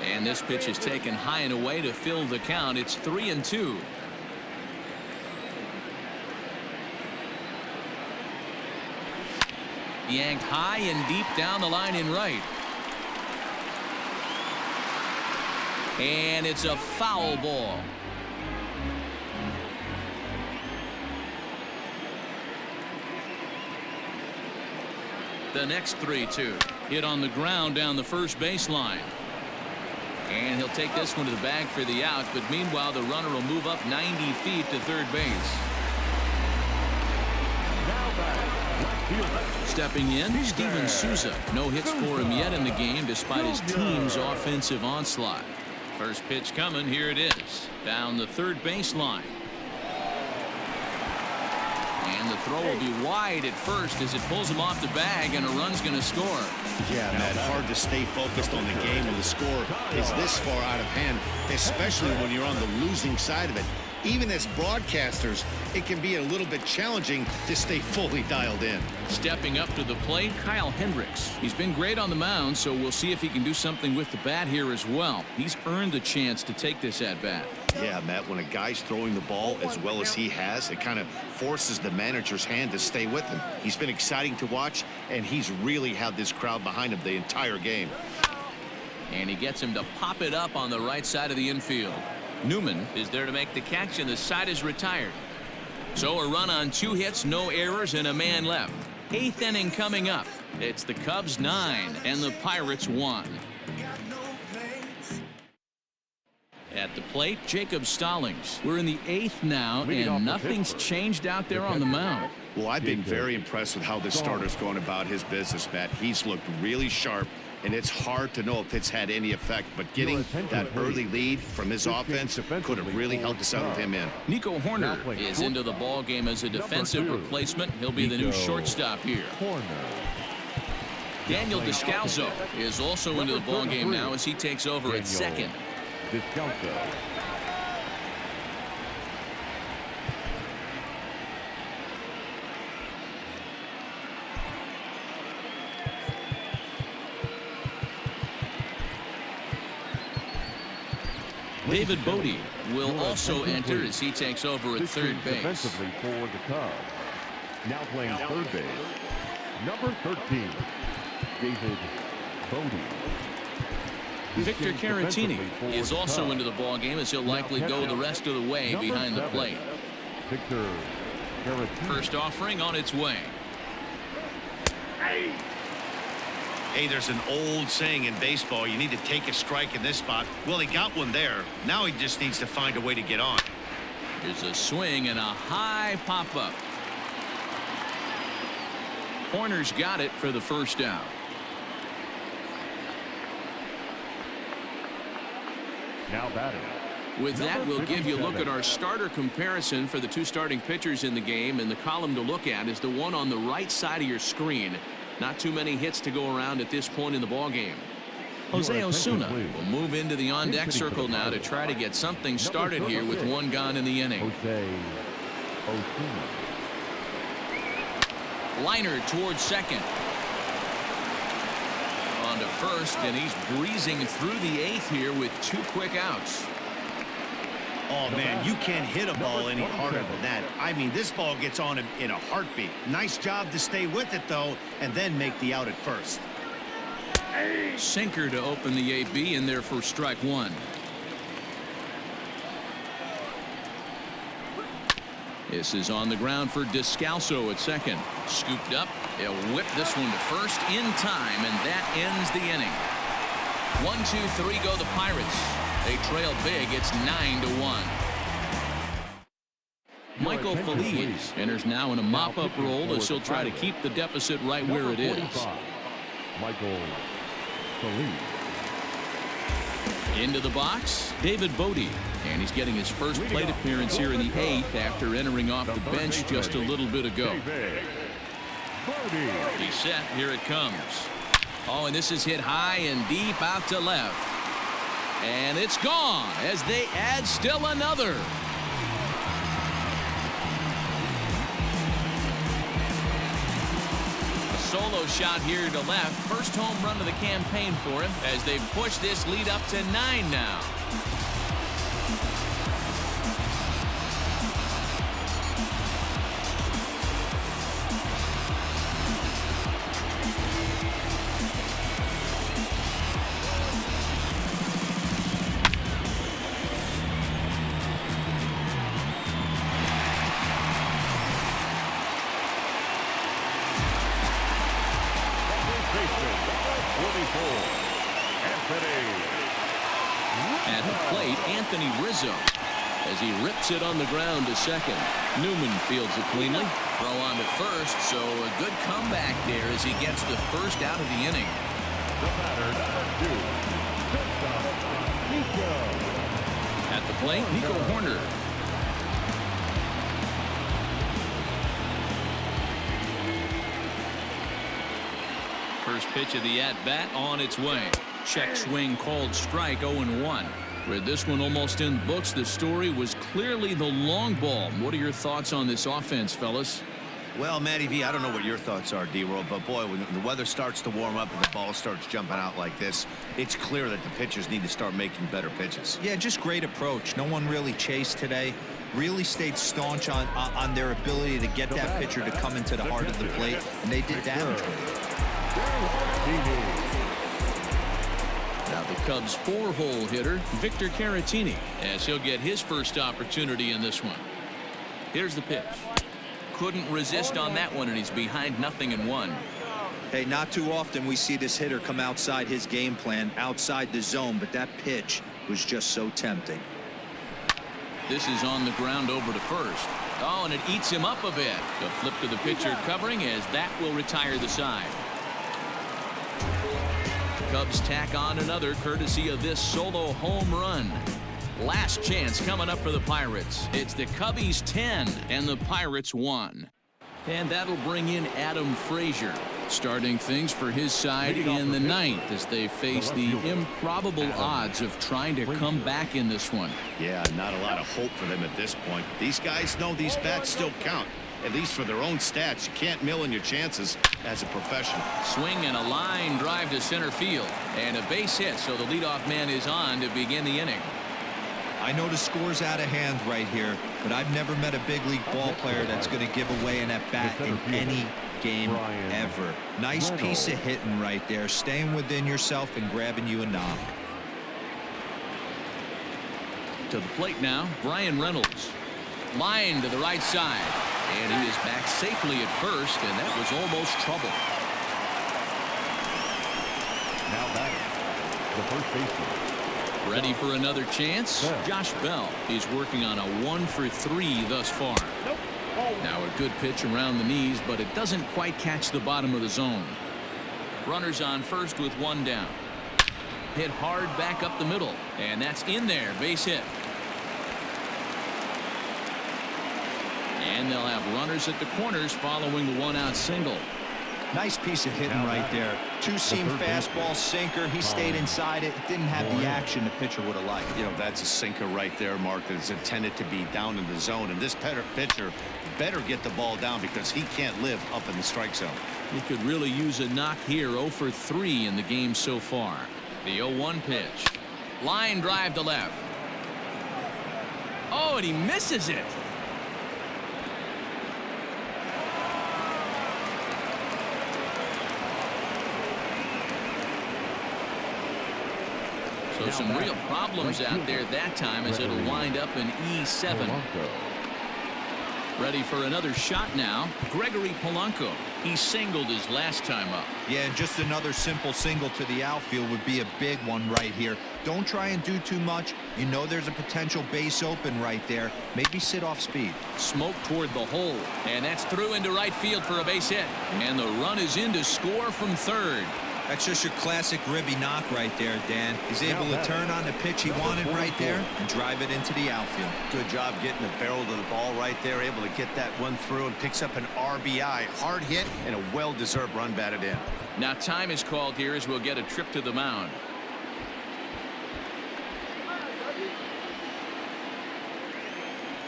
And this pitch is taken high and away to fill the count. It's 3-2. Yanked high and deep down the line in right. And it's a foul ball. The next 3-2. Hit on the ground down the first baseline. And he'll take this one to the bag for the out. But meanwhile, the runner will move up 90 feet to third base. Stepping in, Steven Souza. No hits for him yet in the game despite his team's offensive onslaught. First pitch coming. Here it is. Down the third baseline. And the throw will be wide at first as it pulls him off the bag, and a run's going to score. Yeah, Matt, hard to stay focused on the game when the score is this far out of hand, especially when you're on the losing side of it. Even as broadcasters, it can be a little bit challenging to stay fully dialed in. Stepping up to the plate, Kyle Hendricks. He's been great on the mound, so we'll see if he can do something with the bat here as well. He's earned the chance to take this at-bat. Yeah, Matt, when a guy's throwing the ball as well as he has, it kind of forces the manager's hand to stay with him. He's been exciting to watch, and he's really had this crowd behind him the entire game. And he gets him to pop it up on the right side of the infield. Newman is there to make the catch, and the side is retired. So a run on 2 hits, no errors, and a man left. 8th inning coming up. It's the Cubs 9 and the Pirates 1. At the plate, Jacob Stallings. We're in the 8th now, and nothing's changed out there on the mound. Well, I've been very impressed with how this starter's going about his business, Matt. He's looked really sharp, and it's hard to know if it's had any effect, but getting that early lead from his offense could have really helped settle him in. Nico Horner is into the ball game as a defensive replacement. He'll be the new shortstop here. Daniel Descalso is also into the ball game now as he takes over at second. David Bodie will also enter as he takes over at third base. Defensively for the Cubs. Now playing third base, number 13, David Bodie. Victor Caratini is also into the ball game as he'll likely go the rest of the way behind the plate. Victor Caratini. First offering on its way. Hey, there's an old saying in baseball, you need to take a strike in this spot. Well, he got one there. Now he just needs to find a way to get on. There's a swing and a high pop-up. Horner's got it for the first out. Now batting. With that, we'll give you a look at our starter comparison for the 2 starting pitchers in the game, and the column to look at is the one on the right side of your screen. Not too many hits to go around at this point in the ball game. Jose Osuna will move into the on-deck circle now to try to get something started here with 1 gone in the inning. Jose Osuna. Liner towards second. On to first, and he's breezing through the 8th here with 2 quick outs. Oh, man, you can't hit a ball any harder than that. I mean, this ball gets on him in a heartbeat. Nice job to stay with it, though, and then make the out at first. Sinker to open the AB in there for strike 1. This is on the ground for Descalso at second. Scooped up. He'll whip this one to first in time, and that ends the inning. 1-2-3 go the Pirates. They trail big. It's 9-1. Michael Feliz enters now in a mop-up role as he'll try to keep the deficit right where it is. Michael Feliz. Into the box, David Bodie. And he's getting his first plate appearance here in the 8th after entering off the bench just a little bit ago. He's set. Here it comes. Oh, and this is hit high and deep out to left. And it's gone as they add still another. A solo shot here to left. First home run of the campaign for him as they push this lead up to 9 now. as he rips it on the ground to second. Newman fields it cleanly. Throw on to first, so a good comeback there as he gets the first out of the inning. The batter, number 2, Nico. At the plate, Nico Horner. First pitch of the at-bat on its way. Check swing called strike, 0-1. With this one almost in books, the story was clearly the long ball. What are your thoughts on this offense, fellas? Well, Matty V, I don't know what your thoughts are, D-Roll, but boy, when the weather starts to warm up and the ball starts jumping out like this, it's clear that the pitchers need to start making better pitches. Yeah, just great approach. No one really chased today. Really stayed staunch on their ability to get that pitcher to come into the heart of the plate, and they did damage with it. Now the Cubs' 4-hole hitter, Victor Caratini, as he'll get his first opportunity in this one. Here's the pitch. Couldn't resist on that one, and he's behind 0-1. Hey, not too often we see this hitter come outside his game plan, outside the zone, but that pitch was just so tempting. This is on the ground over to first. Oh, and it eats him up a bit. The flip to the pitcher covering, as that will retire the side. Cubs tack on another courtesy of this solo home run. Last chance coming up for the Pirates. It's the Cubbies 10 and the Pirates 1. And that'll bring in Adam Frazier, starting things for his side in the 9th as they face the improbable odds of trying to come back in this one. Yeah, not a lot of hope for them at this point. These guys know these bats still count. At least for their own stats, you can't mill in your chances as a professional. Swing and a line drive to center field. And a base hit, so the leadoff man is on to begin the inning. I know the score's out of hand right here, but I've never met a big league ball player that's going to give away an at-bat in any game ever. Nice piece of hitting right there, staying within yourself and grabbing you a knock. To the plate now, Brian Reynolds. Line to the right side. And he is back safely at first, and that was almost trouble. Now batting, the first baseman. Ready for another chance? Josh Bell. He's working on a 1-for-3 thus far. Now a good pitch around the knees, but it doesn't quite catch the bottom of the zone. Runners on first with one down. Hit hard back up the middle, and that's in there. Base hit. And they'll have runners at the corners following the one-out single. Nice piece of hitting right there. Two-seam fastball, sinker. He stayed inside it. Didn't have the action the pitcher would have liked. You know, that's a sinker right there, Mark, that is intended to be down in the zone. And this pitcher better get the ball down because he can't live up in the strike zone. He could really use a knock here. 0-for-3 in the game so far. The 0-1 pitch. Line drive to left. Oh, and he misses it. So some real problems out there that time as it'll wind up in E7. Ready for another shot now. Gregory Polanco. He singled his last time up. Yeah, and just another simple single to the outfield would be a big one right here. Don't try and do too much. You know there's a potential base open right there. Maybe sit off speed. Smoke toward the hole. And that's through into right field for a base hit. And the run is in to score from third. That's just your classic ribby knock right there, Dan. He's able to turn on the pitch he wanted right there and drive it into the outfield. Good job getting the barrel to the ball right there, able to get that one through and picks up an RBI. Hard hit and a well-deserved run batted in. Now time is called here as we'll get a trip to the mound.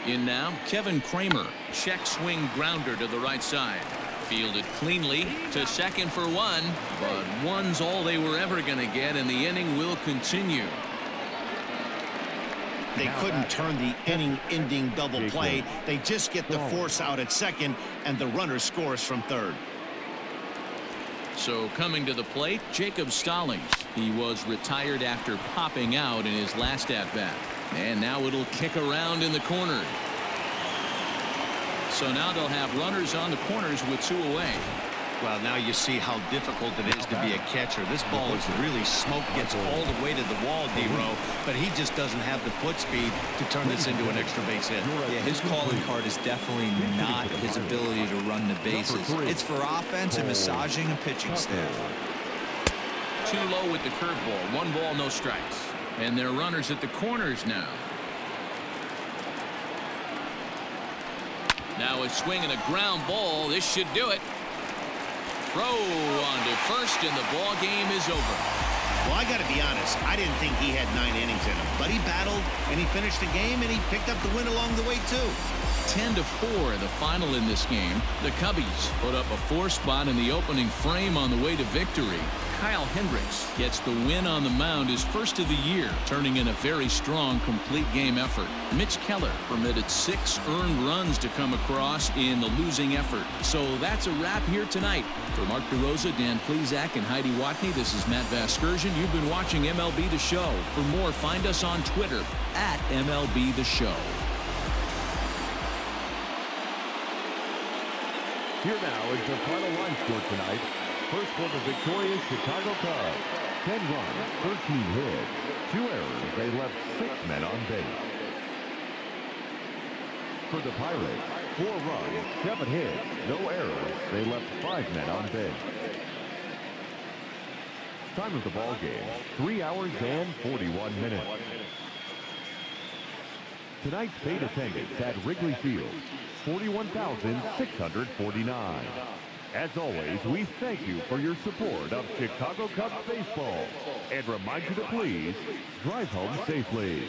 In now, Kevin Kramer. Check swing grounder to the right side. Fielded cleanly to second for one, but one's all they were ever going to get, and the inning will continue. They couldn't turn the inning-ending double play. They just get the force out at second, and the runner scores from third. So coming to the plate, Jacob Stallings. He was retired after popping out in his last at-bat. And now it'll kick around in the corner. So now they'll have runners on the corners with two away. Well, now you see how difficult it is to be a catcher. This ball is really smoked, gets all the way to the wall, D-Row, but he just doesn't have the foot speed to turn this into an extra base hit. Yeah, his calling card is definitely not his ability to run the bases. It's for offense and massaging a pitching staff. Too low with the curveball. 1 ball, no strikes. And they're runners at the corners now. Now a swing and a ground ball. This should do it. Throw onto first, and the ball game is over. Well, I got to be honest. I didn't think he had 9 innings in him, but he battled and he finished the game and he picked up the win along the way too. 10-4 the final in this game. The Cubbies put up a 4 spot in the opening frame on the way to victory. Kyle Hendricks gets the win on the mound, his first of the year, turning in a very strong complete game effort. Mitch Keller permitted 6 earned runs to come across in the losing effort. So that's a wrap here tonight. For Mark DeRosa, Dan Plesac, and Heidi Watney, this is Matt Vasgersian. You've been watching MLB The Show. For more, find us on Twitter at MLB The Show. Here now is the final line score tonight. First for the victorious Chicago Cubs. 10 runs, 13 hits, 2 errors. They left 6 men on base. For the Pirates, 4 runs, 7 hits, no errors. They left 5 men on base. Time of the ball game, 3 hours and 41 minutes. Tonight's paid attendance at Wrigley Field, 41,649. As always, we thank you for your support of Chicago Cubs baseball and remind you to please drive home safely.